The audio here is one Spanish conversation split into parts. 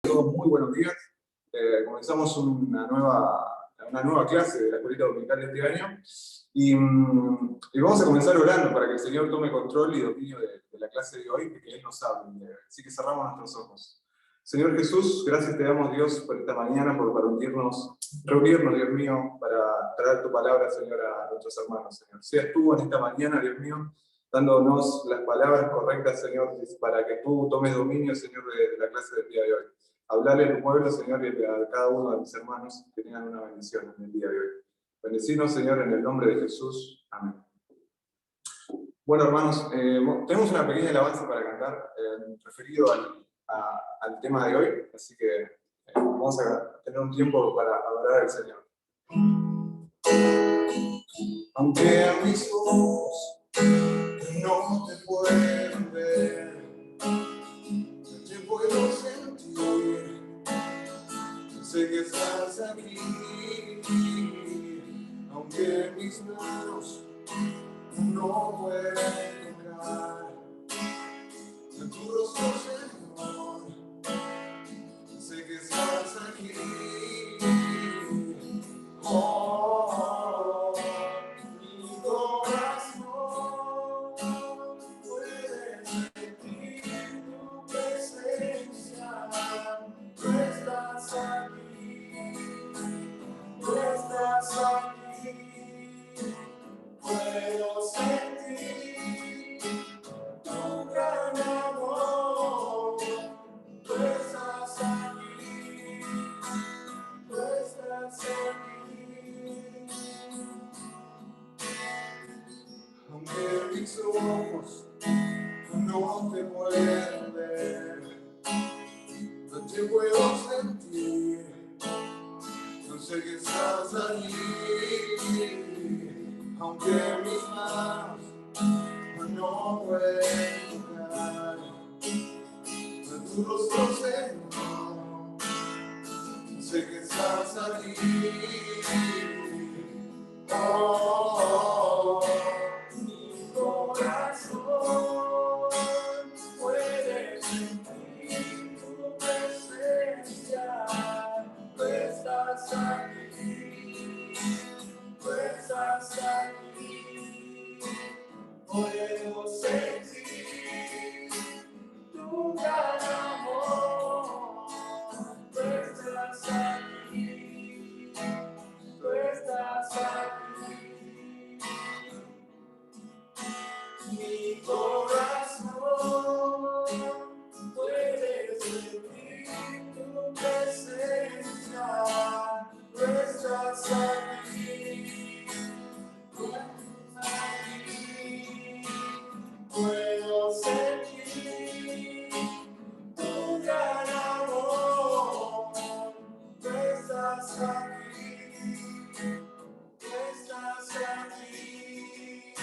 todos muy buenos días. Comenzamos una nueva clase de la escuelita dominical de este año y vamos a comenzar orando para que el Señor tome control y dominio de la clase de hoy y que Él nos hable. Así que cerramos nuestros ojos. Señor Jesús, gracias te damos, Dios, por esta mañana, por reunirnos, Dios mío, para traer tu palabra, Señor, a nuestros hermanos, Señor. Seas tú en esta mañana, Dios mío, dándonos las palabras correctas, Señor, para que tú tomes dominio, Señor, de la clase del día de hoy. Hablarle a tu pueblo, Señor, y a cada uno de mis hermanos que tengan una bendición en el día de hoy. Bendecinos, Señor, en el nombre de Jesús. Amén. Bueno, hermanos, tenemos una pequeña alabanza para cantar referido al tema de hoy, así que vamos a tener un tiempo para adorar al Señor. Aunque a mis ojos no te puedo ver, te puedo sentir, sé que estás aquí. Aunque mis manos no pueden tocar tu rostro, Señor, sé que estás aquí. Oh, mi corazón puede sentir tu presencia. Tú estás aquí, tú estás aquí. Puedo sentir tu gran amor. Tú estás aquí, tú estás aquí. Aunque mis ojos no te pueden ver, no te puedo sentir. Yo sé que estás aquí. Aunque mis manos no pueden tocar tu rostro, Señor, sé que estás aquí. Oh, mi corazón puede sentir tu presencia. Tú estás aquí, tú estás aquí. Puedo sentir tu gran amor. Tú estás aquí, tú estás aquí. Mi corazón puede sentir tu presencia. Tú estás aquí, tú estás aquí. Puedo sentir tu gran amor. Tú estás aquí, tú estás aquí.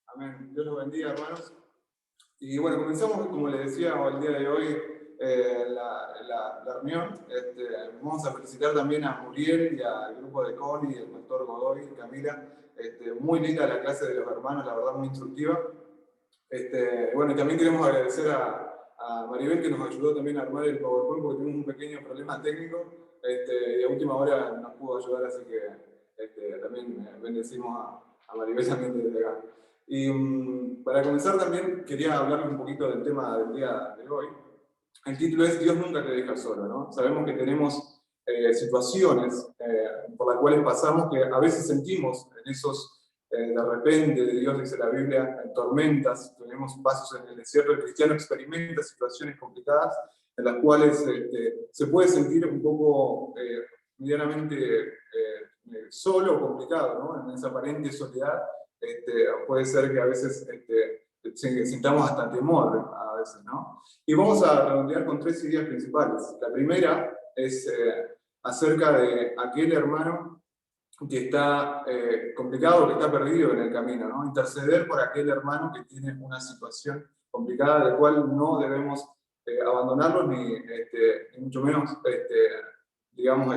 Amén. Dios los bendiga, hermanos. Y bueno, comenzamos, como les decía, el día de hoy la reunión. Vamos a felicitar también a Muriel y al grupo de Connie, el pastor Godoy y Camila. Muy linda la clase de los hermanos, la verdad muy instructiva. Bueno, y también queremos agradecer a Maribel, que nos ayudó también a armar el PowerPoint porque tuvimos un pequeño problema técnico y a última hora nos pudo ayudar, así que también bendecimos a Maribel también desde acá. Y para comenzar también quería hablarles un poquito del tema del día de hoy. El título es Dios nunca te deja solo, ¿no? Sabemos que tenemos situaciones por las cuales pasamos que a veces sentimos en esos de repente, de Dios dice la Biblia, en tormentas, tenemos pasos en el desierto, el cristiano experimenta situaciones complicadas en las cuales se puede sentir un poco medianamente solo o complicado, ¿no? En esa aparente soledad. Puede ser que a veces sintamos hasta temor a veces, ¿no? Y vamos a redondear con 3 ideas principales. La primera es acerca de aquel hermano que está complicado, que está perdido en el camino, ¿no? Interceder por aquel hermano que tiene una situación complicada, de cual no debemos abandonarlo, ni mucho menos, digamos,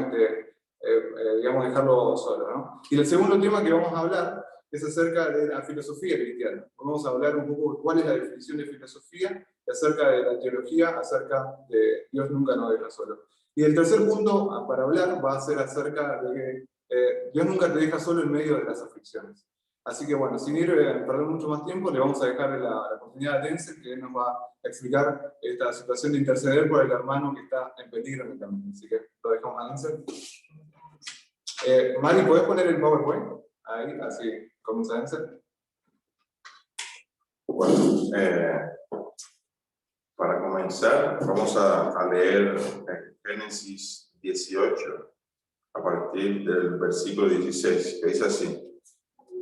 dejarlo solo, ¿no? Y el segundo tema que vamos a hablar es acerca de la filosofía cristiana. Vamos a hablar un poco de cuál es la definición de filosofía, y acerca de la teología, acerca de Dios nunca nos deja solo. Y el tercer punto para hablar va a ser acerca de que Dios nunca te deja solo en medio de las aflicciones. Así que bueno, sin ir a perder mucho más tiempo, le vamos a dejar la oportunidad a Denzel, que él nos va a explicar esta situación de interceder por el hermano que está en peligro en el camino. Así que lo dejamos a Denzel. Mari, ¿podés poner el PowerPoint? Ahí, así comienza Denzel. Bueno, para comenzar, vamos a leer Génesis 18, a partir del versículo 16, que dice así: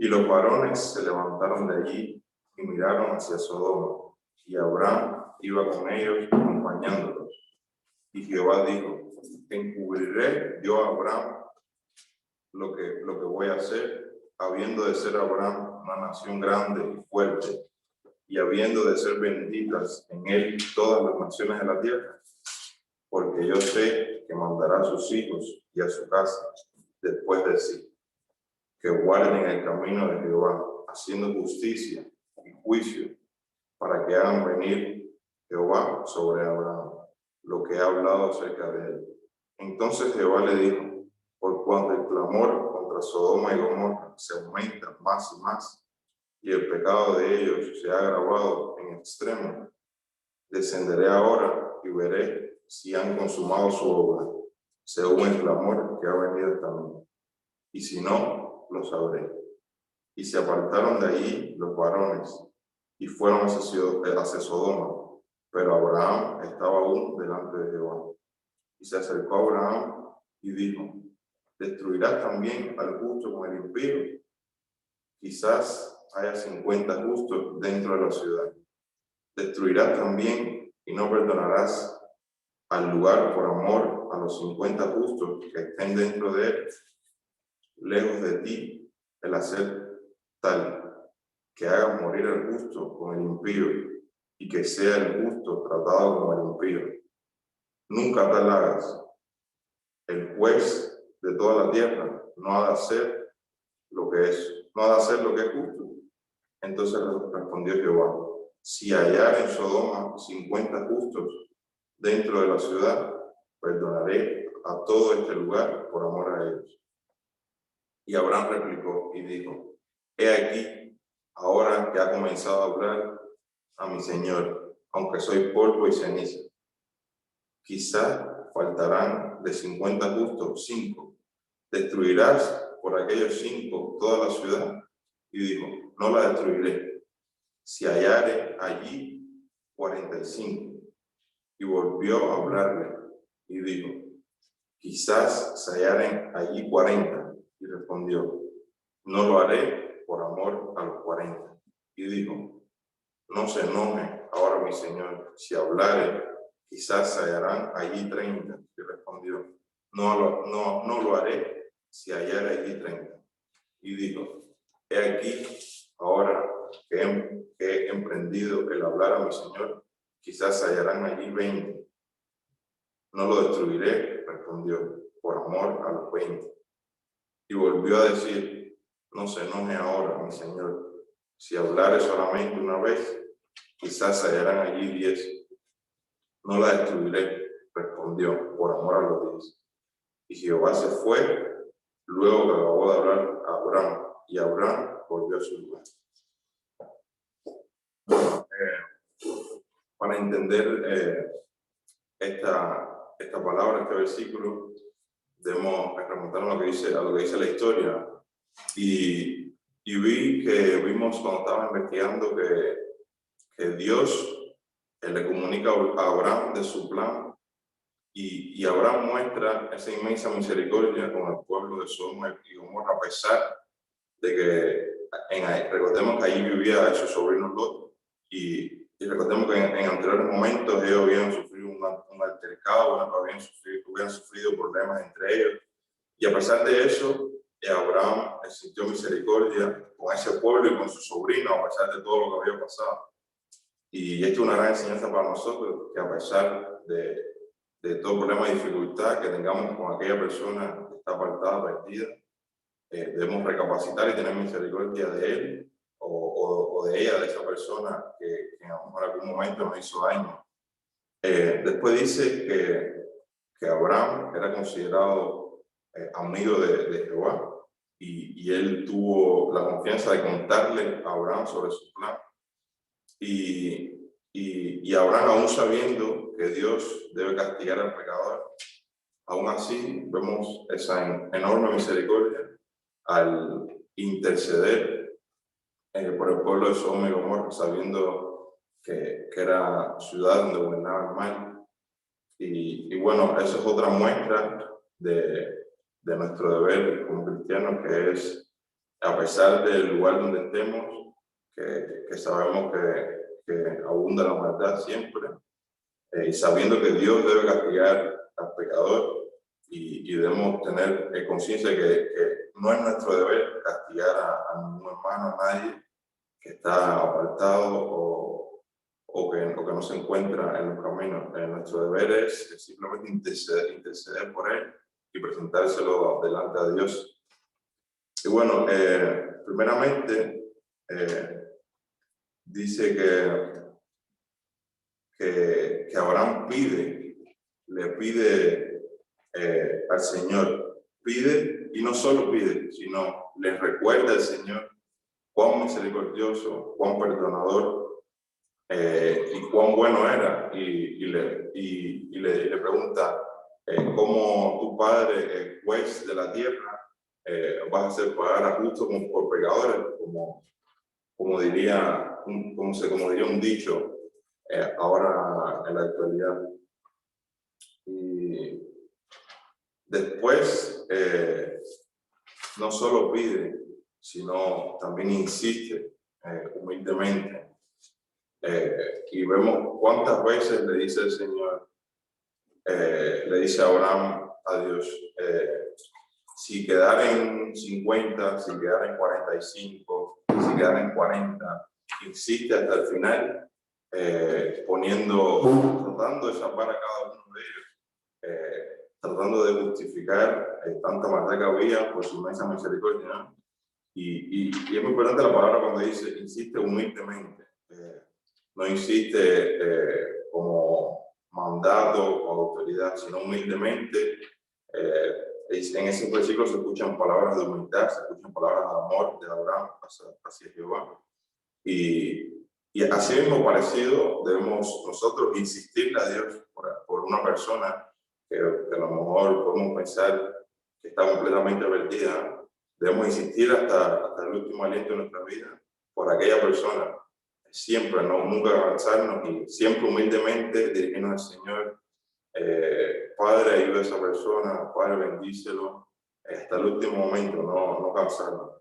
y los varones se levantaron de allí y miraron hacia Sodoma, y Abraham iba con ellos acompañándolos. Y Jehová dijo: encubriré yo a Abraham lo que voy a hacer, habiendo de ser Abraham una nación grande y fuerte, y habiendo de ser benditas en él todas las naciones de la tierra, porque yo sé que mandará a sus hijos y a su casa después de sí, que guarden el camino de Jehová, haciendo justicia y juicio, para que hagan venir Jehová sobre Abraham lo que ha hablado acerca de él. Entonces Jehová le dijo: por cuanto el clamor contra Sodoma y Gomorra se aumenta más y más, y el pecado de ellos se ha agravado en extremo, descenderé ahora y veré si han consumado su obra, según el clamor que ha venido hasta mí, y si no, lo sabré. Y se apartaron de allí los varones, y fueron hacia Sodoma, pero Abraham estaba aún delante de Jehová. Y se acercó a Abraham y dijo: ¿destruirás también al justo con el impío? Quizás haya 50 justos dentro de la ciudad. ¿Destruirás también y no perdonarás al lugar por amor a los 50 justos que estén dentro de él? Lejos de ti el hacer tal, que haga morir al justo con el impío, y que sea el justo tratado como el impío. Nunca tal hagas. El juez de toda la tierra no ha de hacer lo que es justo. Entonces respondió Jehová: si hallar en Sodoma 50 justos dentro de la ciudad, perdonaré a todo este lugar por amor a ellos. Y Abraham replicó y dijo: he aquí, ahora que ha comenzado a hablar a mi señor, aunque soy polvo y ceniza. Quizá faltarán de 50 justos 5. ¿Destruirás por aquellos 5 toda la ciudad? Y dijo: no la destruiré, si hallare allí 45. Y volvió a hablarle y dijo: quizás se hallaren allí 40. Y respondió: no lo haré por amor a los 40. Y dijo: no se enoje ahora mi señor, si hablare, quizás se hallarán allí 30. Y respondió: no lo haré si hallare allí 30. Y dijo: he aquí, ahora que he emprendido el hablar a mi señor, quizás se hallarán allí 20. No lo destruiré, respondió, por amor a los 20. Y volvió a decir: no se enoje ahora mi señor, si hablare solamente una vez, quizás se hallarán allí 10. No la destruiré, respondió, por amor a los 10. Y Jehová se fue, luego que acabó de hablar a Abraham, y Abraham volvió a su lugar. Para entender esta palabra, este versículo, debemos remontarnos a lo que dice la historia. Y vimos cuando estaba investigando que Dios le comunica a Abraham de su plan, y Abraham muestra esa inmensa misericordia con el pueblo de Sodoma y Gomorra, a pesar de que recordemos que allí vivía su sobrino Lot, y recordemos que en anteriores momentos ellos habían sufrido un altercado, habían sufrido problemas entre ellos, y a pesar de eso, Abraham sintió misericordia con ese pueblo y con su sobrino, a pesar de todo lo que había pasado. Y esto es una gran enseñanza para nosotros, que a pesar de todo problema y dificultad que tengamos con aquella persona que está apartada, perdida, debemos recapacitar y tener misericordia de él o de ella, de esa persona que a lo mejor en algún momento nos hizo daño. Después dice que Abraham era considerado amigo de Jehová, y él tuvo la confianza de contarle a Abraham sobre su plan. Y Abraham, aún sabiendo que Dios debe castigar al pecador, aún así vemos esa enorme misericordia al interceder por el pueblo de Sodoma y Gomorra, sabiendo que era ciudad donde gobernaba el mal. Y bueno, eso es otra muestra de nuestro deber como cristianos, que es, a pesar del lugar donde estemos, que sabemos que abunda la maldad siempre, y sabiendo que Dios debe castigar al pecador, y debemos tener conciencia de que no es nuestro deber castigar a ningún hermano, a nadie que está apartado o que no se encuentra en los caminos. Nuestro deber es simplemente interceder por él y presentárselo delante de Dios. Y bueno, primeramente dice que Abraham le pide al Señor, pide, y no solo pide, sino le recuerda al Señor cuán misericordioso, cuán perdonador y cuán bueno era, y le pregunta, cómo tu Padre, juez de la tierra, vas a hacer pagar a justos por pecadores, como diría un dicho ahora en la actualidad. Y después no solo pide, sino también insiste humildemente. Y vemos cuántas veces le dice el Señor, le dice Abraham a Dios, si quedara en 50, si quedara en 45, si quedara en 40, insiste hasta el final, tratando de salvar a cada uno de ellos, tratando de justificar tanta maldad que había por su inmensa misericordia, ¿no? Y es muy importante la palabra cuando dice, insiste humildemente, no insiste como mandato o autoridad, sino humildemente. En ese versículo se escuchan palabras de humildad, se escuchan palabras de amor de Abraham hacia Jehová. Y así mismo parecido debemos nosotros insistirle a Dios por una persona que a lo mejor podemos pensar que está completamente perdida. Debemos insistir hasta el último aliento de nuestra vida por aquella persona. Siempre, nunca avanzarnos, y siempre humildemente dirigirnos al Señor. Padre, ayuda a esa persona, Padre, bendícelo, hasta el último momento, no cansarnos.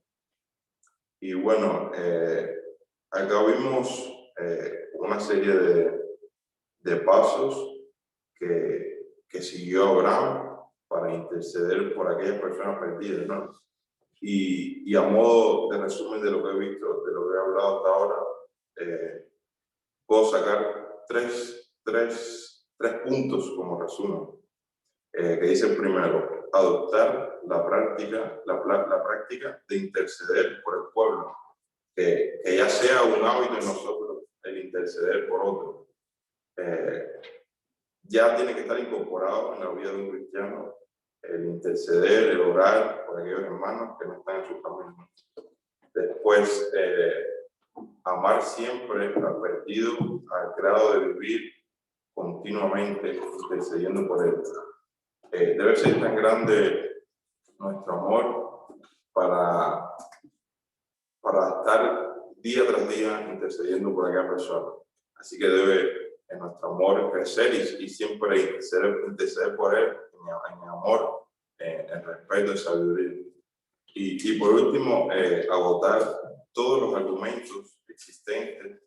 Y bueno, acá vimos una serie de pasos que siguió Abraham para interceder por aquellas personas perdidas, ¿no? Y a modo de resumen de lo que he visto, de lo que he hablado hasta ahora, puedo sacar tres puntos como resumen, que dice el primero, adoptar la práctica de interceder por el pueblo, que ya sea un hábito en nosotros el interceder por otros. Ya tiene que estar incorporado en la vida de un cristiano el interceder, el orar por aquellos hermanos que no están en sus caminos. Después, amar siempre al perdido al grado de vivir continuamente intercediendo por él. Debe ser tan grande nuestro amor para estar día tras día intercediendo por aquella persona. Así que debe en nuestro amor crecer y siempre interceder por él en amor, en respeto y sabiduría. Y por último, agotar todos los argumentos existentes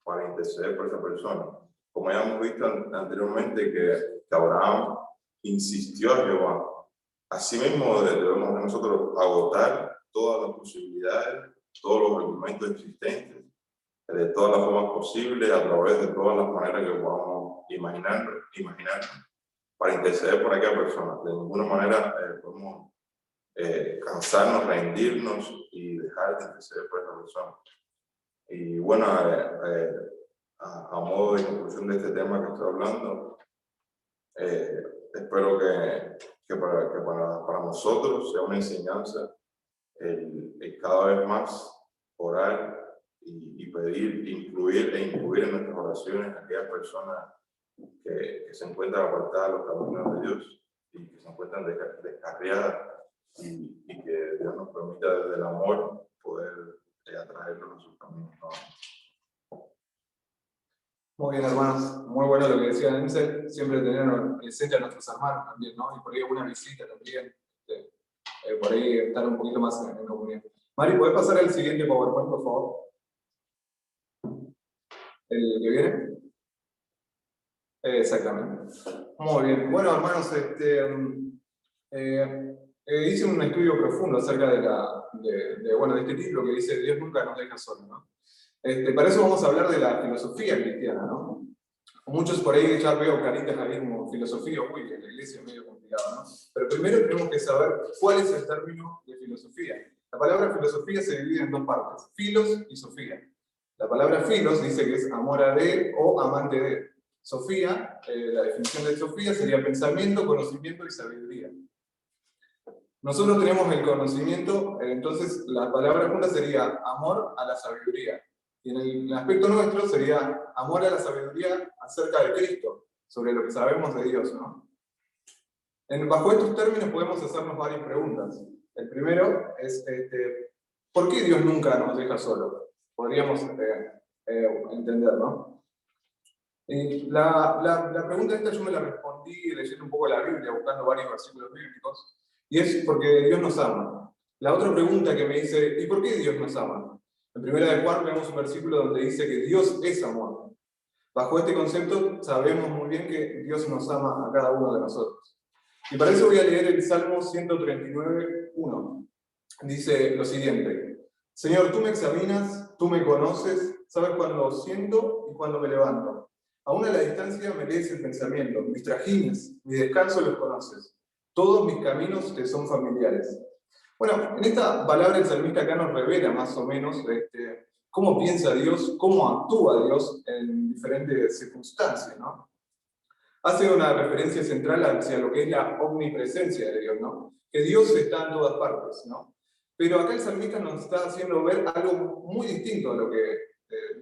para interceder por esa persona. Como ya hemos visto anteriormente que Abraham insistió a Jehová, asimismo debemos nosotros agotar todas las posibilidades, todos los argumentos existentes, de todas las formas posibles, a través de todas las maneras que podamos imaginar para interceder por aquella persona. De ninguna manera podemos cansarnos, rendirnos y dejar de interceder por esa persona. Y bueno, a modo de conclusión de este tema que estoy hablando, espero que para nosotros sea una enseñanza el cada vez más orar y pedir, incluir en nuestras oraciones a aquellas personas que se encuentran apartadas de los caminos de Dios y que se encuentran descarriadas y que Dios nos permita desde el amor poder atraerlos a sus caminos. Muy bien, hermanos. Muy bueno lo que decía Denzel. Siempre tener presente a nuestros hermanos también, ¿no? Y por ahí alguna visita también. Por ahí estar un poquito más en comunión. Mari, ¿podés pasar el siguiente PowerPoint, por favor? ¿El que viene? Exactamente. Muy bien. Bueno, hermanos, hice un estudio profundo acerca de este título que dice Dios nunca nos deja solos, ¿no? Para eso vamos a hablar de la filosofía cristiana, ¿no? Muchos por ahí ya veo caritas ahí como filosofía, uy, que la iglesia es medio complicada, ¿no? Pero primero tenemos que saber cuál es el término de filosofía. La palabra filosofía se divide en dos partes, filos y sofía. La palabra filos dice que es amor a de o amante de. Sofía, la definición de Sofía sería pensamiento, conocimiento y sabiduría. Nosotros tenemos el conocimiento, entonces la palabra junta sería amor a la sabiduría. Y en el aspecto nuestro sería amor a la sabiduría acerca de Cristo, sobre lo que sabemos de Dios, ¿no? Bajo estos términos podemos hacernos varias preguntas. El primero es, ¿por qué Dios nunca nos deja solos? Podríamos entender, ¿no? La pregunta esta yo me la respondí leyendo un poco la Biblia, buscando varios versículos bíblicos, y es porque Dios nos ama. La otra pregunta que me dice, ¿y por qué Dios nos ama? En 1 de Juan vemos un versículo donde dice que Dios es amor. Bajo este concepto sabemos muy bien que Dios nos ama a cada uno de nosotros. Y para eso voy a leer el Salmo 139:1. Dice lo siguiente: Señor, tú me examinas, tú me conoces, sabes cuándo siento y cuándo me levanto. Aún a la distancia me lees el pensamiento, mis trajines, mi descanso los conoces. Todos mis caminos te son familiares. Bueno, en esta palabra el salmista acá nos revela más o menos cómo piensa Dios, cómo actúa Dios en diferentes circunstancias, ¿no? Hace una referencia central hacia lo que es la omnipresencia de Dios, ¿no? Que Dios está en todas partes, ¿no? Pero acá el salmista nos está haciendo ver algo muy distinto a lo que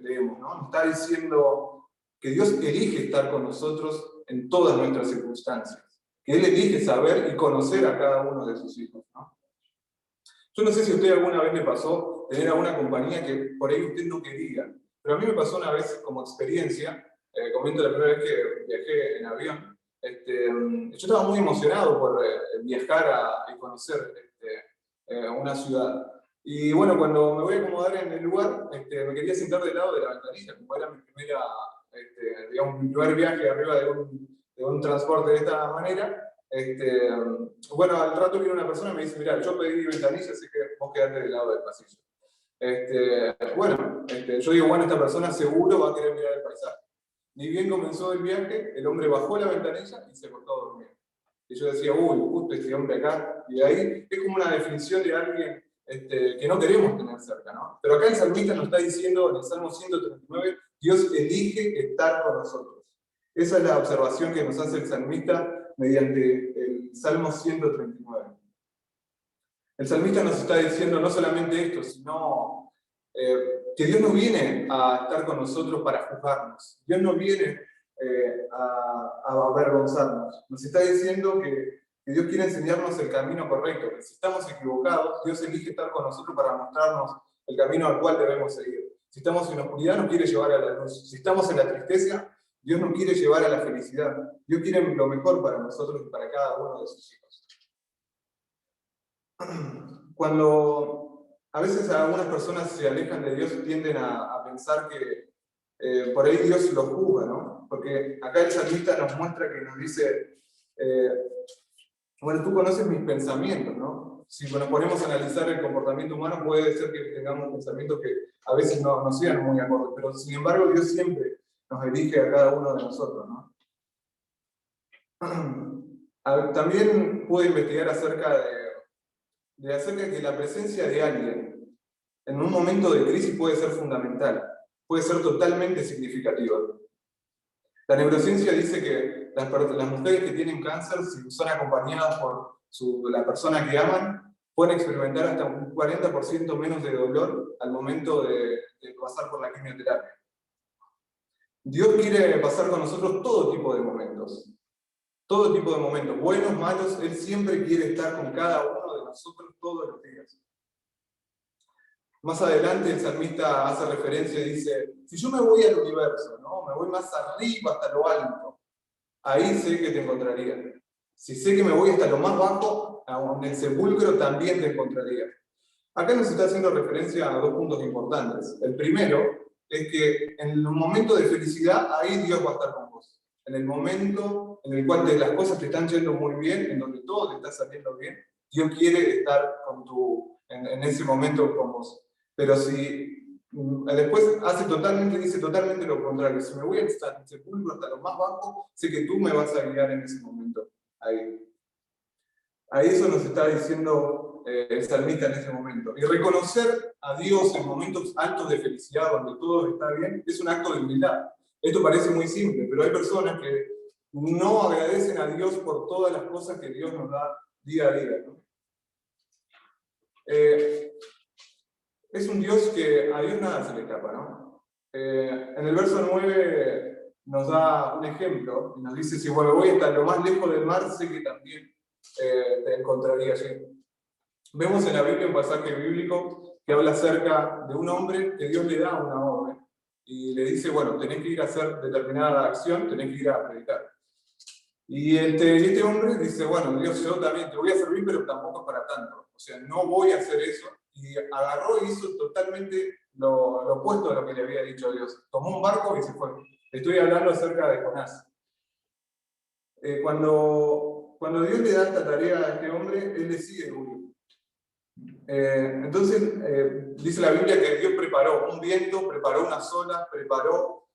leemos, ¿no? Nos está diciendo que Dios elige estar con nosotros en todas nuestras circunstancias, que Él elige saber y conocer a cada uno de sus hijos, ¿no? Yo no sé si a usted alguna vez le pasó tener a una compañía que por ahí usted no quería, pero a mí me pasó una vez como experiencia, comento la primera vez que viajé en avión, yo estaba muy emocionado por viajar y conocer una ciudad. Y bueno, cuando me voy a acomodar en el lugar, me quería sentar del lado de la ventanilla, como era mi primera, digamos, mi primer viaje arriba de un transporte de esta manera. Bueno, al rato viene una persona y me dice, mira, yo pedí ventanilla, así que vos quedate del lado del pasillo. Yo digo, bueno, esta persona seguro va a querer mirar el paisaje. Ni bien comenzó el viaje, el hombre bajó la ventanilla y se cortó a dormir. Y yo decía, uy, justo este hombre acá. Y ahí es como una definición de alguien que no queremos tener cerca, ¿no? Pero acá el salmista nos está diciendo, en el Salmo 139, Dios elige estar con nosotros. Esa es la observación que nos hace el salmista mediante el Salmo 139. El salmista nos está diciendo no solamente esto, sino que Dios no viene a estar con nosotros para juzgarnos. Dios no viene a avergonzarnos. Nos está diciendo que Dios quiere enseñarnos el camino correcto, que si estamos equivocados, Dios elige estar con nosotros para mostrarnos el camino al cual debemos seguir. Si estamos en la oscuridad, nos quiere llevar a la luz. Si estamos en la tristeza, Dios nos quiere llevar a la felicidad. Dios quiere lo mejor para nosotros y para cada uno de sus hijos. Cuando a veces algunas personas se alejan de Dios, tienden a pensar que por ahí Dios los juzga, ¿no? Porque acá el salmista nos muestra que nos dice, bueno, tú conoces mis pensamientos, ¿no? Si nos ponemos a analizar el comportamiento humano, puede ser que tengamos pensamientos que a veces no sean muy acordes, pero sin embargo Dios siempre nos elige a cada uno de nosotros, ¿no? También pude investigar acerca de acerca de que la presencia de alguien en un momento de crisis puede ser fundamental, puede ser totalmente significativa. La neurociencia dice que las mujeres que tienen cáncer, si son acompañadas por la persona que aman, pueden experimentar hasta un 40% menos de dolor al momento de pasar por la quimioterapia. Dios quiere pasar con nosotros todo tipo de momentos, buenos, malos. Él siempre quiere estar con cada uno de nosotros todos los días. Más adelante el salmista hace referencia y dice, si yo me voy al universo, ¿no? Me voy más arriba, hasta lo alto, ahí sé que te encontraría. Si sé que me voy hasta lo más bajo, en el sepulcro también te encontraría. Acá nos está haciendo referencia a dos puntos importantes. El primero es que en un momento de felicidad, ahí Dios va a estar con vos. En el momento en el cual las cosas te están yendo muy bien, en donde todo te está saliendo bien, Dios quiere estar en ese momento con vos. Pero si después dice totalmente lo contrario, si me voy hasta el sepulcro, hasta lo más bajo, sé que tú me vas a guiar en ese momento. Ahí eso nos está diciendo el salmista en ese momento. Y reconocer a Dios en momentos altos de felicidad, donde todo está bien, es un acto de humildad. Esto parece muy simple, pero hay personas que no agradecen a Dios por todas las cosas que Dios nos da día a día, ¿no? Es un Dios que a Dios nada se le escapa, ¿no? En el verso 9 nos da un ejemplo y nos dice, si bueno, voy hasta lo más lejos del mar, sé que también te encontraría allí. Vemos en la Biblia un pasaje bíblico que habla acerca de un hombre que Dios le da una orden y le dice, bueno, tenés que ir a hacer determinada acción, tenés que ir a predicar. Y este hombre dice, bueno, Dios, yo también te voy a servir, pero tampoco es para tanto. O sea, no voy a hacer eso. Y agarró y hizo totalmente lo opuesto a lo que le había dicho Dios. Tomó un barco y se fue. Estoy hablando acerca de Jonás. Cuando Dios le da esta tarea a este hombre, él le sigue el huir. Entonces, dice la Biblia que Dios preparó un viento, preparó unas olas, preparó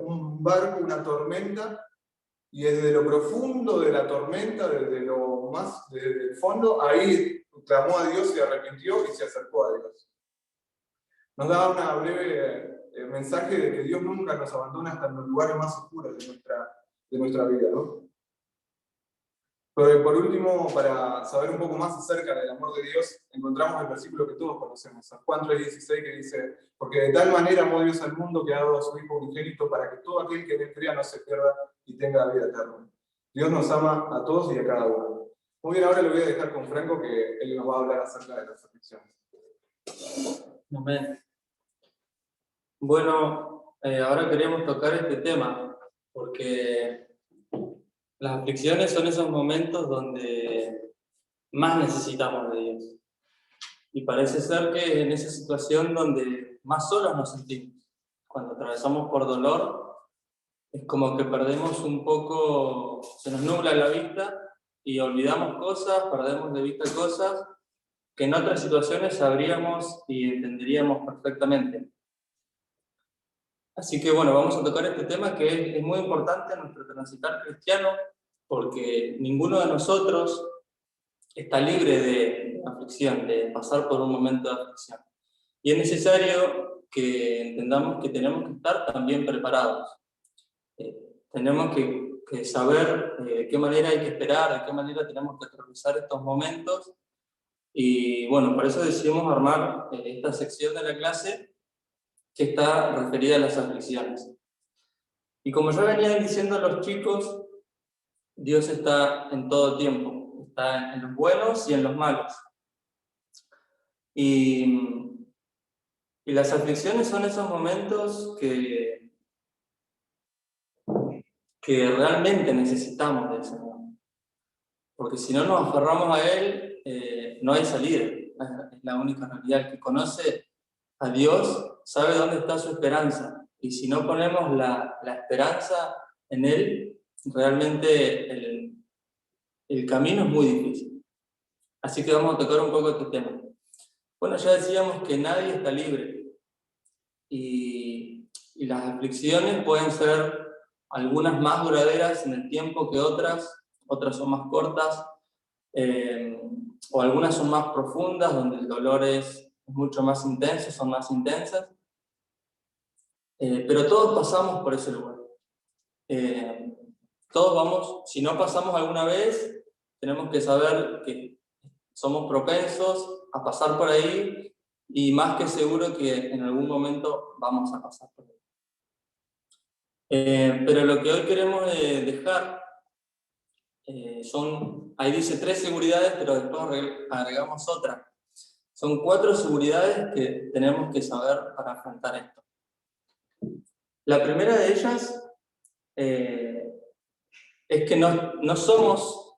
un barco, una tormenta, y desde lo profundo de la tormenta, desde el fondo, ahí clamó a Dios, se arrepintió y se acercó a Dios. Nos da una breve mensaje de que Dios nunca nos abandona hasta en los lugares más oscuros de nuestra vida, ¿no? Pero por último, para saber un poco más acerca del amor de Dios, encontramos el versículo que todos conocemos, San Juan 3:16, que dice, porque de tal manera amó Dios al mundo que ha dado a su Hijo unigénito para que todo aquel que en él crea no se pierda y tenga vida eterna. Dios nos ama a todos y a cada uno. Muy bien, ahora lo voy a dejar con Franco, que él nos va a hablar acerca de las aflicciones. Amén. Bueno, ahora queríamos tocar este tema, porque las aflicciones son esos momentos donde más necesitamos de Dios. Y parece ser que en esa situación donde más solos nos sentimos, cuando atravesamos por dolor, es como que perdemos un poco, se nos nubla la vista y olvidamos cosas, perdemos de vista cosas que en otras situaciones sabríamos y entenderíamos perfectamente. Así que bueno, vamos a tocar este tema que es muy importante en nuestro transitar cristiano, porque ninguno de nosotros está libre de aflicción, de pasar por un momento de aflicción. Y es necesario que entendamos que tenemos que estar también preparados. Tenemos que saber de qué manera hay que esperar, de qué manera tenemos que atravesar estos momentos. Y bueno, por eso decidimos armar esta sección de la clase que está referida a las aflicciones. Y como ya venían diciendo los chicos, Dios está en todo tiempo, está en los buenos y en los malos. Y las aflicciones son esos momentos que realmente necesitamos del Señor. Porque si no nos aferramos a Él, no hay salida. Es la única realidad. El que conoce a Dios sabe dónde está su esperanza. Y si no ponemos la esperanza en Él, realmente el camino es muy difícil. Así que vamos a tocar un poco este tema. Bueno, ya decíamos que nadie está libre. Y las aflicciones pueden ser algunas más duraderas en el tiempo que otras son más cortas. o algunas son más profundas, donde el dolor es mucho más intenso, son más intensas. Pero todos pasamos por ese lugar. Todos vamos, si no pasamos alguna vez, tenemos que saber que somos propensos a pasar por ahí, y más que seguro que en algún momento vamos a pasar por ahí. Pero lo que hoy queremos dejar ahí dice 3 seguridades, pero después agregamos otra. Son 4 seguridades que tenemos que saber para afrontar esto. La primera de ellas es que no somos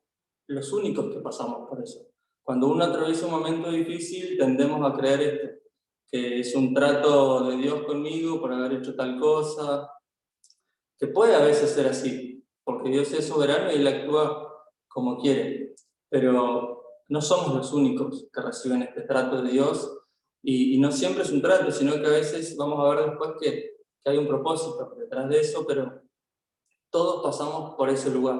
los únicos que pasamos por eso. Cuando uno atraviesa un momento difícil, tendemos a creer esto, que es un trato de Dios conmigo por haber hecho tal cosa, que puede a veces ser así, porque Dios es soberano y Él actúa como quiere, pero no somos los únicos que reciben este trato de Dios, y no siempre es un trato, sino que a veces vamos a ver después que hay un propósito detrás de eso, pero todos pasamos por ese lugar.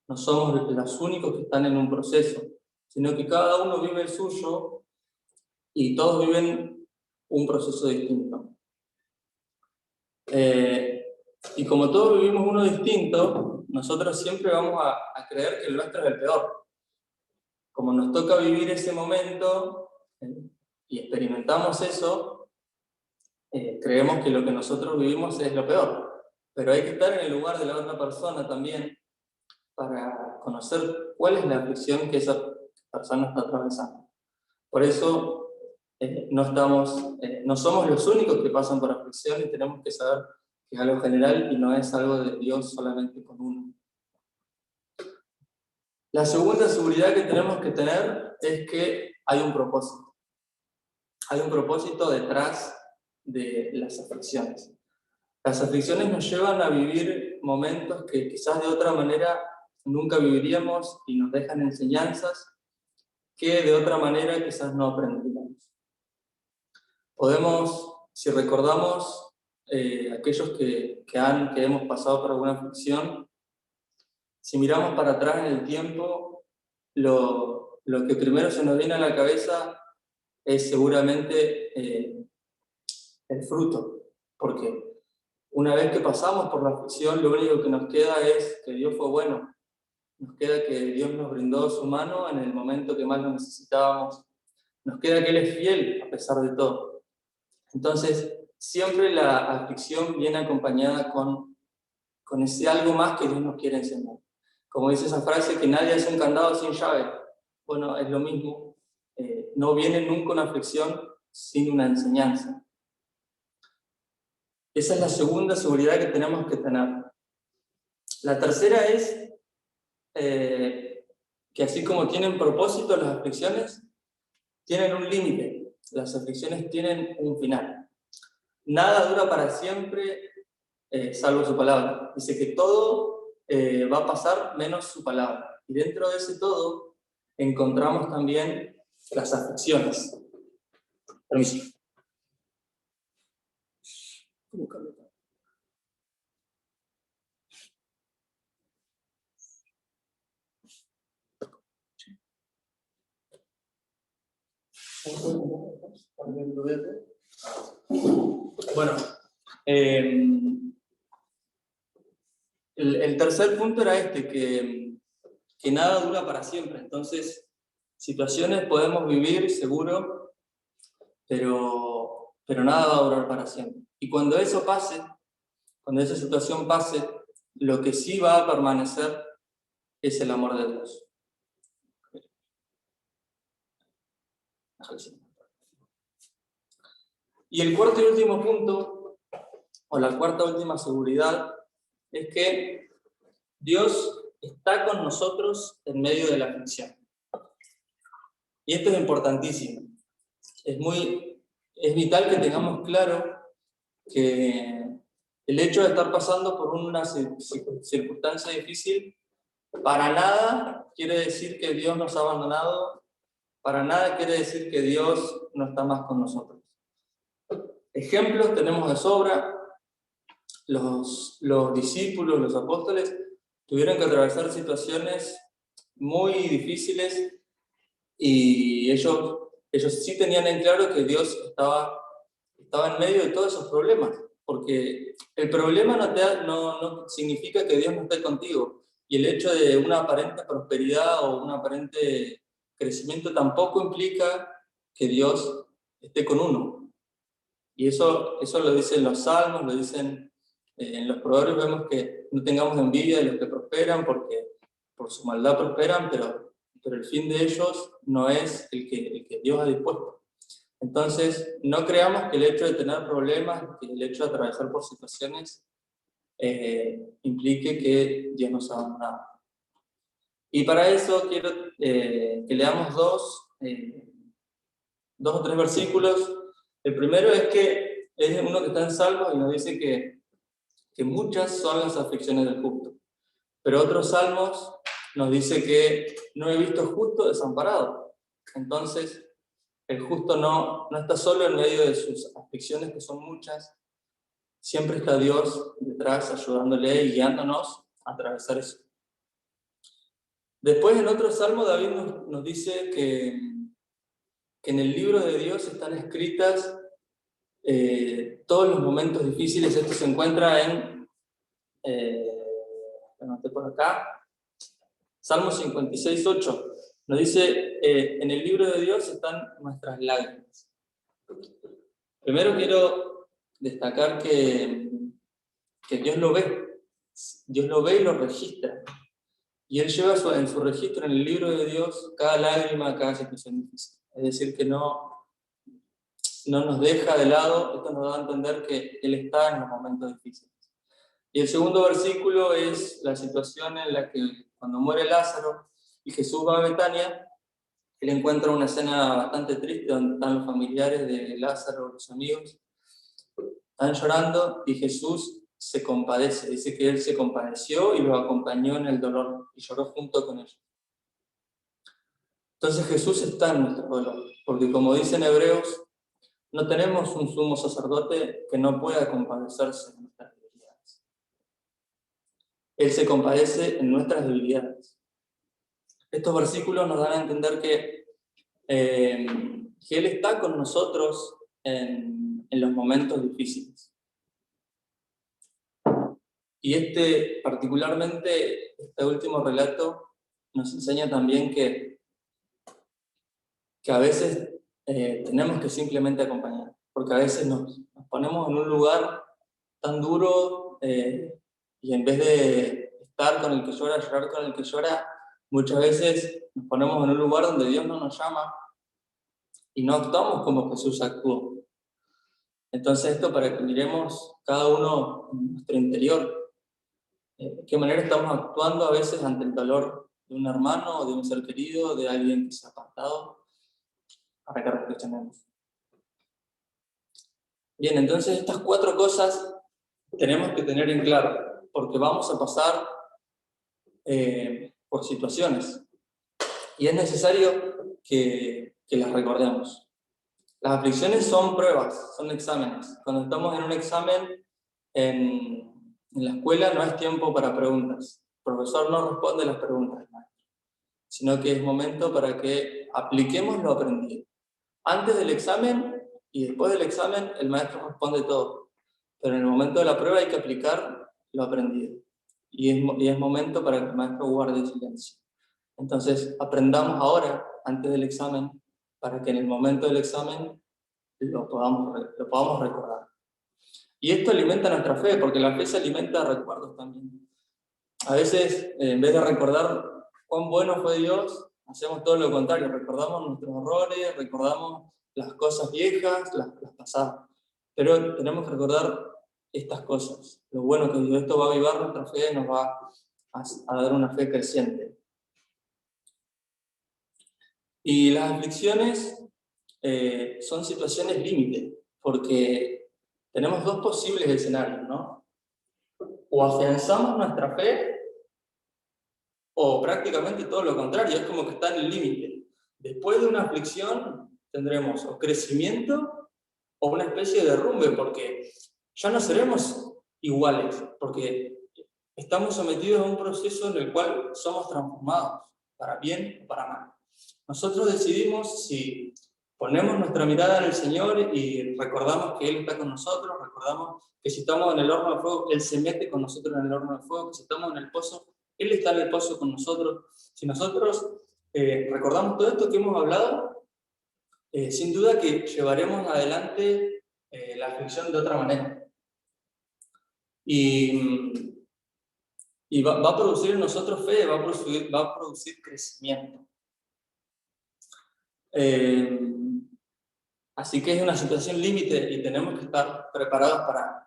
No somos los únicos que están en un proceso, sino que cada uno vive el suyo y todos viven un proceso distinto. Y como todos vivimos uno distinto, nosotros siempre vamos a creer que el nuestro es el peor. Como nos toca vivir ese momento y experimentamos eso, creemos que lo que nosotros vivimos es lo peor. Pero hay que estar en el lugar de la otra persona también para conocer cuál es la aflicción que esa persona está atravesando. Por eso no somos los únicos que pasan por aflicción, y tenemos que saber que es algo general y no es algo de Dios solamente con uno. La segunda seguridad que tenemos que tener es que hay un propósito. Hay un propósito detrás de las aflicciones. Las aflicciones nos llevan a vivir momentos que quizás de otra manera nunca viviríamos, y nos dejan enseñanzas que de otra manera quizás no aprenderíamos. Podemos, si recordamos aquellos que hemos pasado por alguna aflicción, si miramos para atrás en el tiempo, lo que primero se nos viene a la cabeza es seguramente el fruto, porque una vez que pasamos por la aflicción, lo único que nos queda es que Dios fue bueno. Nos queda que Dios nos brindó su mano en el momento que más lo necesitábamos. Nos queda que Él es fiel a pesar de todo. Entonces, siempre la aflicción viene acompañada con ese algo más que Dios nos quiere enseñar. Como dice esa frase, que nadie hace un candado sin llave. Bueno, es lo mismo. No viene nunca una aflicción sin una enseñanza. Esa es la segunda seguridad que tenemos que tener. La tercera es que así como tienen propósito las aflicciones, tienen un límite. Las aflicciones tienen un final. Nada dura para siempre, salvo su palabra. Dice que todo va a pasar menos su palabra. Y dentro de ese todo encontramos también las aflicciones. Permiso. Bueno, el tercer punto era que nada dura para siempre. Entonces, situaciones podemos vivir seguro, pero nada va a durar para siempre. Y cuando eso pase, cuando esa situación pase, lo que sí va a permanecer es el amor de Dios. Y el cuarto y último punto, o la cuarta última seguridad, es que Dios está con nosotros en medio de la aflicción. Y esto es importantísimo. Es vital que tengamos claro que el hecho de estar pasando por una circunstancia difícil para nada quiere decir que Dios nos ha abandonado, para nada quiere decir que Dios no está más con nosotros. Ejemplos tenemos de sobra. Los discípulos, los apóstoles, tuvieron que atravesar situaciones muy difíciles Y ellos sí tenían en claro que Dios estaba en medio de todos esos problemas, porque el problema no significa que Dios no esté contigo, y el hecho de una aparente prosperidad o un aparente crecimiento tampoco implica que Dios esté con uno. Y eso lo dicen los salmos, lo dicen en los proverbios, vemos que no tengamos envidia de los que prosperan, porque por su maldad prosperan, pero el fin de ellos no es el que Dios ha dispuesto. Entonces, no creamos que el hecho de tener problemas, que el hecho de atravesar por situaciones, implique que Dios nos ha abandonado. Y para eso quiero que leamos dos o tres versículos. El primero es uno que está en Salmos y nos dice que muchas son las aflicciones del justo. Pero otros salmos nos dice que no he visto justo desamparado. Entonces, el justo no está solo en medio de sus aflicciones, que son muchas. Siempre está Dios detrás, ayudándole y guiándonos a atravesar eso. Después, en otro salmo, David nos dice que en el libro de Dios están escritas todos los momentos difíciles. Esto se encuentra en, anoté por acá, Salmo 56:8. Nos dice, en el libro de Dios están nuestras lágrimas. Primero quiero destacar que Dios lo ve. Dios lo ve y lo registra. Y Él lleva en su registro, en el libro de Dios, cada lágrima, cada situación difícil. Es decir, que no nos deja de lado. Esto nos da a entender que Él está en los momentos difíciles. Y el segundo versículo es la situación en la que cuando muere Lázaro y Jesús va a Betania, Él encuentra una escena bastante triste donde están los familiares de Lázaro, los amigos, están llorando y Jesús se compadece. Dice que Él se compadeció y los acompañó en el dolor y lloró junto con ellos. Entonces Jesús está en nuestro dolor, porque como dicen Hebreos, no tenemos un sumo sacerdote que no pueda compadecerse en nuestras debilidades. Él se compadece en nuestras debilidades. Estos versículos nos dan a entender que Él está con nosotros en los momentos difíciles. Y particularmente, este último relato nos enseña también que a veces tenemos que simplemente acompañar, porque a veces nos ponemos en un lugar tan duro y en vez de estar con el que llora, llorar con el que llora, muchas veces nos ponemos en un lugar donde Dios no nos llama y no actuamos como Jesús actuó. Entonces esto para que miremos cada uno en nuestro interior, de qué manera estamos actuando a veces ante el dolor de un hermano, de un ser querido, de alguien que se ha apartado, para que reflexionemos. Bien, entonces estas 4 cosas tenemos que tener en claro, porque vamos a pasar por situaciones y es necesario que las recordemos. Las aflicciones son pruebas, son exámenes. Cuando estamos en un examen en la escuela no es tiempo para preguntas. El profesor no responde las preguntas del maestro, sino que es momento para que apliquemos lo aprendido. Antes del examen y después del examen el maestro responde todo, pero en el momento de la prueba hay que aplicar lo aprendido. Y es momento para que el maestro guarde silencio. Entonces aprendamos ahora, antes del examen, para que en el momento del examen lo podamos recordar. Y esto alimenta nuestra fe, porque la fe se alimenta de recuerdos también. A veces, en vez de recordar cuán bueno fue Dios, hacemos todo lo contrario, recordamos nuestros errores, recordamos las cosas viejas, las pasadas. Pero tenemos que recordar estas cosas, lo bueno que Dios. Esto va a avivar nuestra fe y nos va a dar una fe creciente. Y las aflicciones son situaciones límite, porque tenemos 2 posibles escenarios, ¿no? O afianzamos nuestra fe, o prácticamente todo lo contrario, es como que está en el límite. Después de una aflicción tendremos o crecimiento o una especie de derrumbe, porque ya no seremos iguales, porque estamos sometidos a un proceso en el cual somos transformados, para bien o para mal. Nosotros decidimos si ponemos nuestra mirada en el Señor y recordamos que Él está con nosotros, recordamos que si estamos en el horno de fuego, Él se mete con nosotros en el horno de fuego, que si estamos en el pozo, Él está en el pozo con nosotros. Si nosotros recordamos todo esto que hemos hablado, sin duda que llevaremos adelante la aflicción de otra manera. Y va a producir en nosotros fe, va a producir crecimiento. Así que es una situación límite y tenemos que estar preparados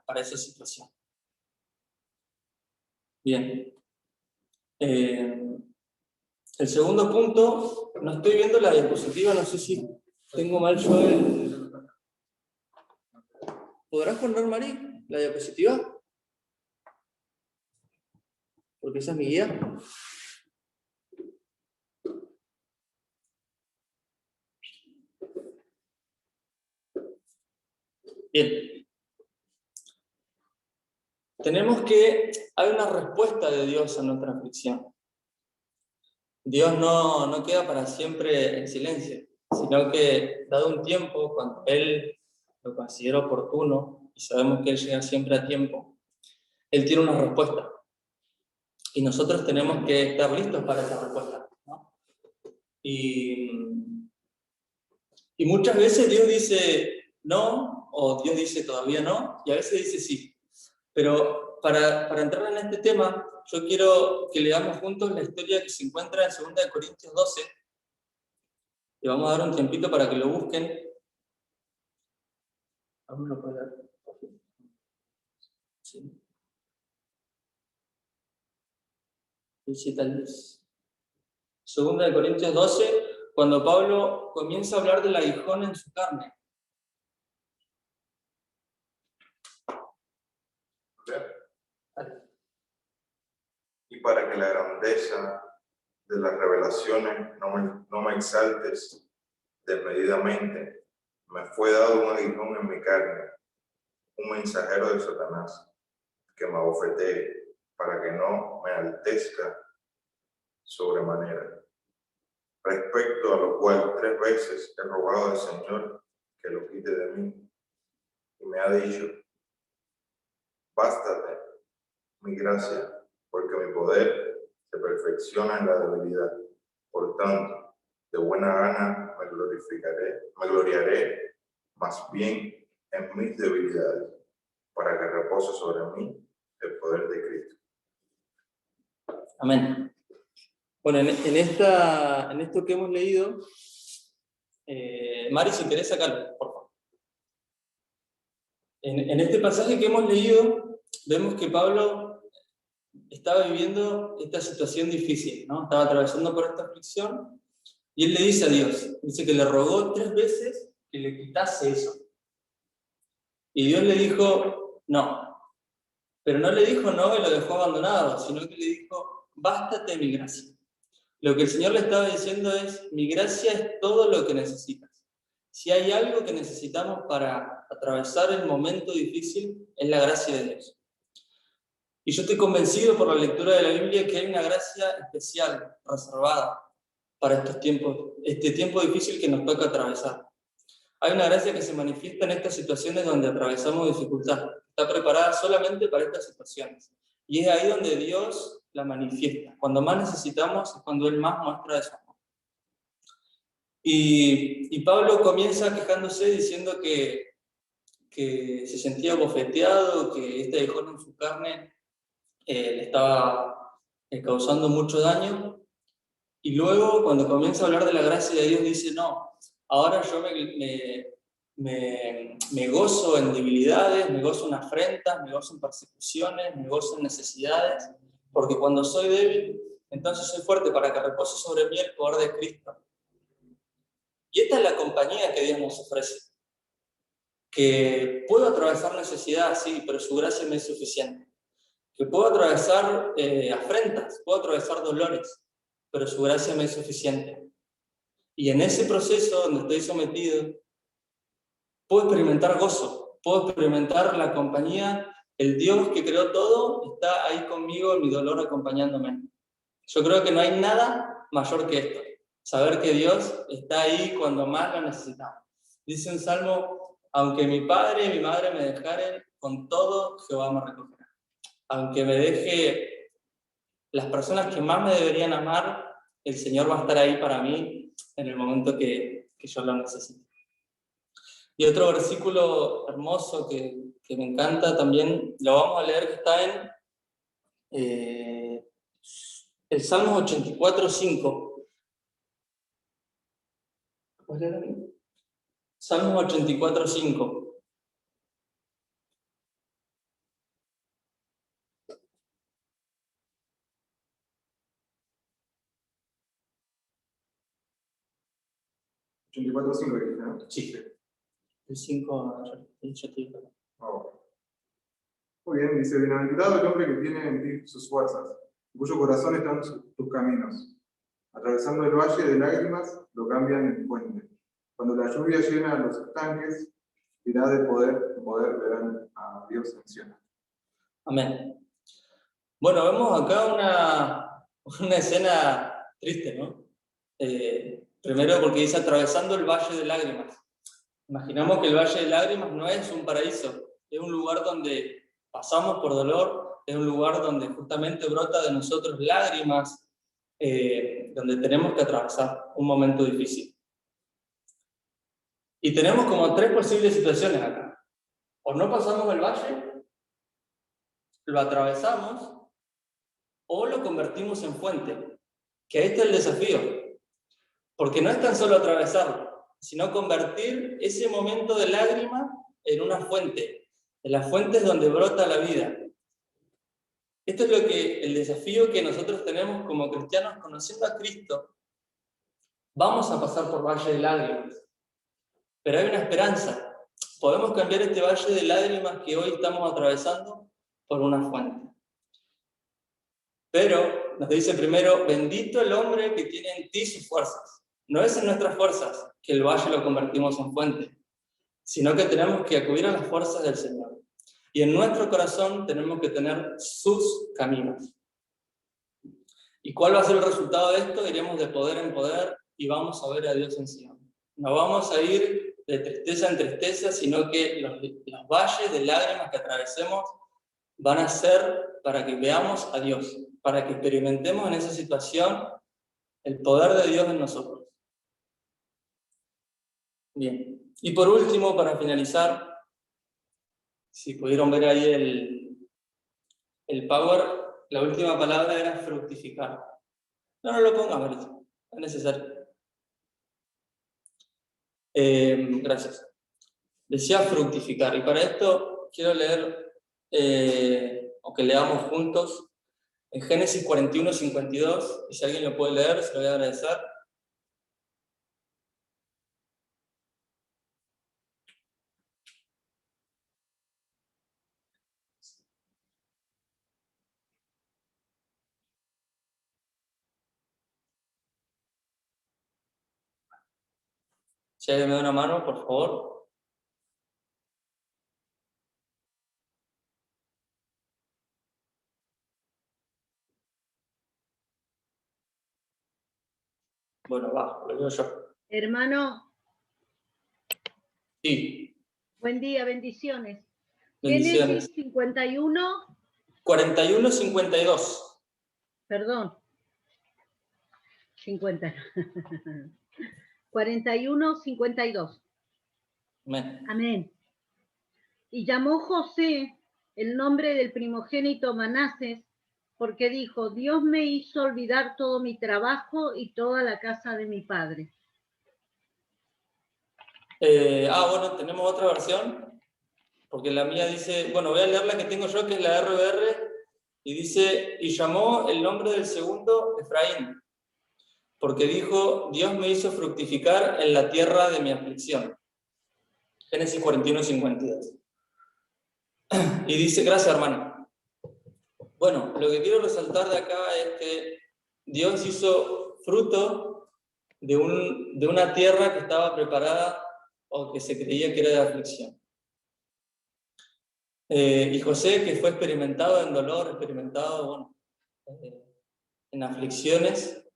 para esa situación. Bien. El segundo punto, no estoy viendo la diapositiva, no sé si tengo mal yo el... ¿Podrás poner, Mari, la diapositiva? Porque esa es mi guía. Bien. Tenemos que hay una respuesta de Dios a nuestra aflicción. Dios no queda para siempre en silencio, sino que dado un tiempo, cuando Él lo considera oportuno, y sabemos que Él llega siempre a tiempo, Él tiene una respuesta. Y nosotros tenemos que estar listos para esa respuesta, ¿no? Y muchas veces Dios dice no, o Dios dice todavía no, y a veces dice sí. Pero para entrar en este tema, yo quiero que leamos juntos la historia que se encuentra en 2 Corintios 12. Y vamos a dar un tiempito para que lo busquen. ¿Alguno lo puede leer? Sí. 2 Corintios 12, cuando Pablo comienza a hablar del aguijón en su carne. Y para que la grandeza de las revelaciones no me exaltes desmedidamente, me fue dado un aguijón en mi carne, un mensajero de Satanás, que me abofetee, para que no me altezca sobremanera. Respecto a lo cual 3 veces he rogado al Señor que lo quite de mí, y me ha dicho: bástate mi gracia, porque mi poder se perfecciona en la debilidad. Por tanto, de buena gana me gloriaré más bien en mis debilidades, para que repose sobre mí el poder de Cristo. Amén. Bueno, en esto que hemos leído, Mari, si querés sacarlo, por favor. En este pasaje que hemos leído, vemos que Pablo estaba viviendo esta situación difícil, ¿no? Estaba atravesando por esta aflicción, y él le dice a Dios, dice que le rogó 3 veces que le quitase eso. Y Dios le dijo no, pero no le dijo no y lo dejó abandonado, sino que le dijo: bástate mi gracia. Lo que el Señor le estaba diciendo es: mi gracia es todo lo que necesitas. Si hay algo que necesitamos para atravesar el momento difícil, es la gracia de Dios. Y yo estoy convencido por la lectura de la Biblia que hay una gracia especial, reservada para estos tiempos, este tiempo difícil que nos toca atravesar. Hay una gracia que se manifiesta en estas situaciones donde atravesamos dificultad. Está preparada solamente para estas situaciones. Y es ahí donde Dios la manifiesta. Cuando más necesitamos es cuando Él más muestra de su amor. Y Pablo comienza quejándose diciendo que se sentía bofeteado, que este aguijón en su carne le estaba causando mucho daño. Y luego, cuando comienza a hablar de la gracia de Dios, dice: no, ahora yo me gozo en debilidades, me gozo en afrentas, me gozo en persecuciones, me gozo en necesidades, porque cuando soy débil, entonces soy fuerte, para que repose sobre mí el poder de Cristo. Y esta es la compañía que Dios nos ofrece. Que puedo atravesar necesidad, sí, pero su gracia me es suficiente. Que puedo atravesar afrentas, puedo atravesar dolores, pero su gracia me es suficiente. Y en ese proceso donde estoy sometido, puedo experimentar gozo, puedo experimentar la compañía. El Dios que creó todo está ahí conmigo en mi dolor, acompañándome. Yo creo que no hay nada mayor que esto. Saber que Dios está ahí cuando más lo necesitamos. Dice un salmo, aunque mi padre y mi madre me dejaren, con todo Jehová me recogerá. Aunque me deje las personas que más me deberían amar, el Señor va a estar ahí para mí en el momento que yo lo necesite. Y otro versículo hermoso que me encanta también, lo vamos a leer, que está en el Salmo 84:5. Salmo 84:5. ¿no? Sí. El 5, yo te digo. Oh. Muy bien, dice, bienaventurado el hombre que tiene en ti sus fuerzas, en cuyo corazón están tus caminos. Atravesando el valle de lágrimas, lo cambian en fuente. Cuando la lluvia llena los estanques, dirá de poder en poder verán a Dios en Sion. Amén. Bueno, vemos acá una escena triste, ¿no? Primero porque dice atravesando el valle de lágrimas. Imaginamos que el valle de lágrimas no es un paraíso, es un lugar donde pasamos por dolor, es un lugar donde justamente brota de nosotros lágrimas, donde tenemos que atravesar un momento difícil. Y tenemos como 3 posibles situaciones acá. O no pasamos el valle, lo atravesamos, o lo convertimos en fuente. Que este es el desafío. Porque no es tan solo atravesarlo, sino convertir ese momento de lágrima en una fuente. En las fuentes donde brota la vida. Esto es el desafío que nosotros tenemos como cristianos, conociendo a Cristo. Vamos a pasar por valle de lágrimas, pero hay una esperanza. Podemos cambiar este valle de lágrimas que hoy estamos atravesando por una fuente. Pero nos dice primero, bendito el hombre que tiene en ti sus fuerzas. No es en nuestras fuerzas que el valle lo convertimos en fuente, sino que tenemos que acudir a las fuerzas del Señor. Y en nuestro corazón tenemos que tener sus caminos. ¿Y cuál va a ser el resultado de esto? Iremos de poder en poder y vamos a ver a Dios en Sion. No vamos a ir de tristeza en tristeza, sino que los valles de lágrimas que atravesemos van a ser para que veamos a Dios, para que experimentemos en esa situación el poder de Dios en nosotros. Bien. Y por último, para finalizar, si pudieron ver ahí el power, la última palabra era fructificar. No lo pongan, no es necesario. Gracias. Decía fructificar, y para esto quiero leer, o que leamos juntos, en Génesis 41:52, y si alguien lo puede leer, se lo voy a agradecer. Si alguien me da una mano, por favor. Bueno, va, lo leo yo. Hermano, Sí. buen día, bendiciones. Bendiciones. Génesis 51. 41:52. Perdón. 50. 41:52. Amén. Amén. Y llamó José el nombre del primogénito Manases, porque dijo, Dios me hizo olvidar todo mi trabajo y toda la casa de mi padre. Bueno, tenemos otra versión, porque la mía dice, bueno, voy a leer la que tengo yo, que es la RBR, y dice, y llamó el nombre del segundo Efraín, porque dijo, Dios me hizo fructificar en la tierra de mi aflicción. Génesis 41:52. Y dice, gracias hermano. Bueno, lo que quiero resaltar de acá es que Dios hizo fruto de una tierra que estaba preparada o que se creía que era de aflicción. Y José, que fue experimentado en dolor, experimentado en aflicciones,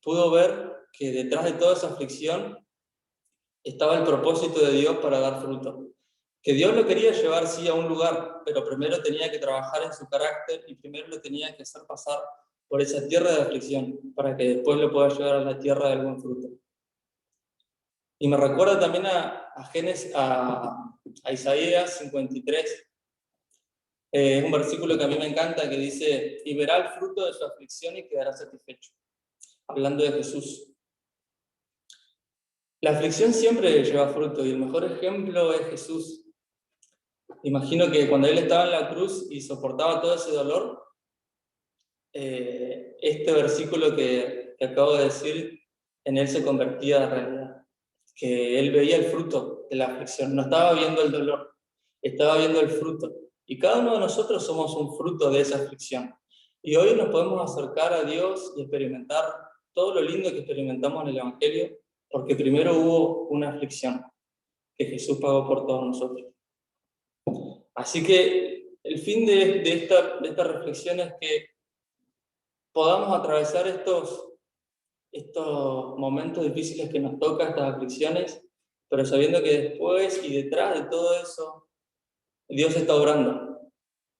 pudo ver que detrás de toda esa aflicción estaba el propósito de Dios para dar fruto. Que Dios lo quería llevar, sí, a un lugar, pero primero tenía que trabajar en su carácter y primero lo tenía que hacer pasar por esa tierra de aflicción, para que después lo pueda llevar a la tierra del buen fruto. Y me recuerda también a Isaías 53. Es un versículo que a mí me encanta, que dice: y verá el fruto de su aflicción y quedará satisfecho. Hablando de Jesús. La aflicción siempre lleva fruto, y el mejor ejemplo es Jesús. Imagino que cuando Él estaba en la cruz y soportaba todo ese dolor, este versículo que acabo de decir, en Él se convertía en realidad. Que Él veía el fruto de la aflicción, no estaba viendo el dolor, estaba viendo el fruto. Y cada uno de nosotros somos un fruto de esa aflicción. Y hoy nos podemos acercar a Dios y experimentar todo lo lindo que experimentamos en el Evangelio, porque primero hubo una aflicción que Jesús pagó por todos nosotros. Así que el fin de esta reflexión es que podamos atravesar estos momentos difíciles que nos tocan, estas aflicciones, pero sabiendo que después y detrás de todo eso, Dios está obrando.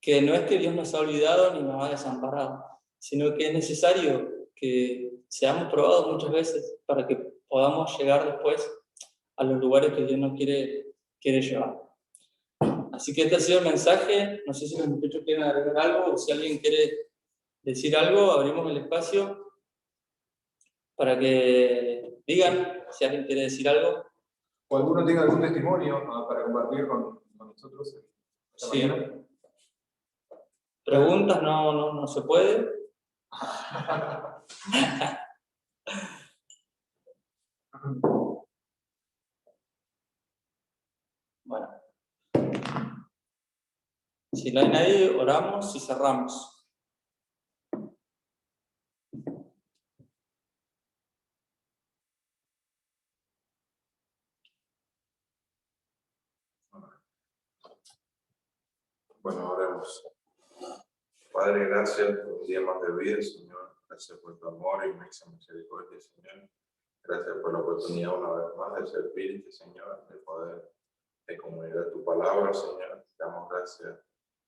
Que no es que Dios nos ha olvidado ni nos ha desamparado, sino que es necesario que seamos probados muchas veces para que podamos llegar después a los lugares que Dios nos quiere llevar. Así que este ha sido el mensaje. No sé si los muchachos quieren agregar algo o si alguien quiere decir algo, abrimos el espacio para que digan si alguien quiere decir algo. O alguno tenga algún testimonio para compartir con nosotros esta Sí. mañana. Preguntas no se puede. Bueno. Si no hay nadie, oramos y cerramos. Bueno, oremos. Padre, gracias por un día más de vida, Señor. Gracias por tu amor y inmensa misericordia, Señor. Gracias por la oportunidad una vez más de servirte, Señor, de poder comunicar tu palabra, Señor. Te damos gracias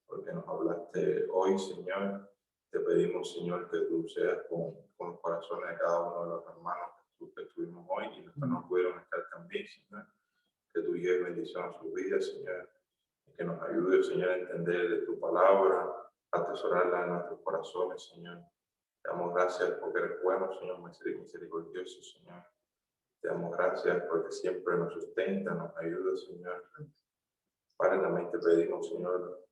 porque nos hablaste hoy, Señor. Te pedimos, Señor, que tú seas con los corazones de cada uno de los hermanos que estuvimos hoy y los que no pudieron estar también, Señor. Que tú lleves bendición a sus vidas, Señor. Y que nos ayude, Señor, a entender de tu palabra, a atesorarla en nuestros corazones, Señor. Te damos gracias porque eres bueno, Señor, misericordioso, Señor. Te damos gracias porque siempre nos sustenta, nos ayuda, Señor. Padre, también te pedimos, Señor,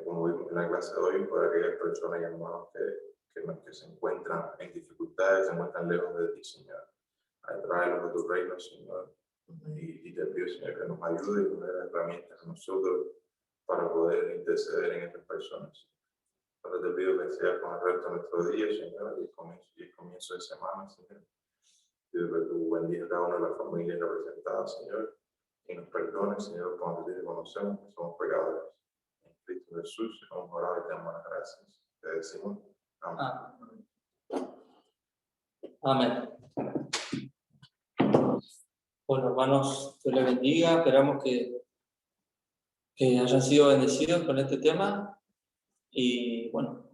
como vimos en la clase de hoy, por aquellas personas y hermanos que se encuentran en dificultades, se encuentran lejos de ti, Señor. Tráelos de tu reino, Señor. Y te pido, Señor, que nos ayude y nos dé las herramientas a nosotros para poder interceder en estas personas. Ahora te pido que sea con el resto de nuestro día, Señor, y el comienzo de semana, Señor. Pido que tú bendiga a cada una de las familias representadas, Señor, y nos perdones, Señor, cuando te conocemos que somos pecadores. En Cristo Jesús, hemos orado y te damos las gracias. Te decimos amén. Amén. Bueno, hermanos, Dios les bendiga. Esperamos que hayan sido bendecidos con este tema. Y bueno,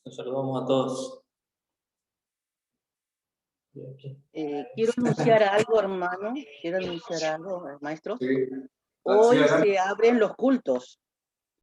los saludamos a todos. Quiero anunciar algo, hermano. Quiero anunciar algo, maestro. Sí. Hoy Sí, se abren los cultos.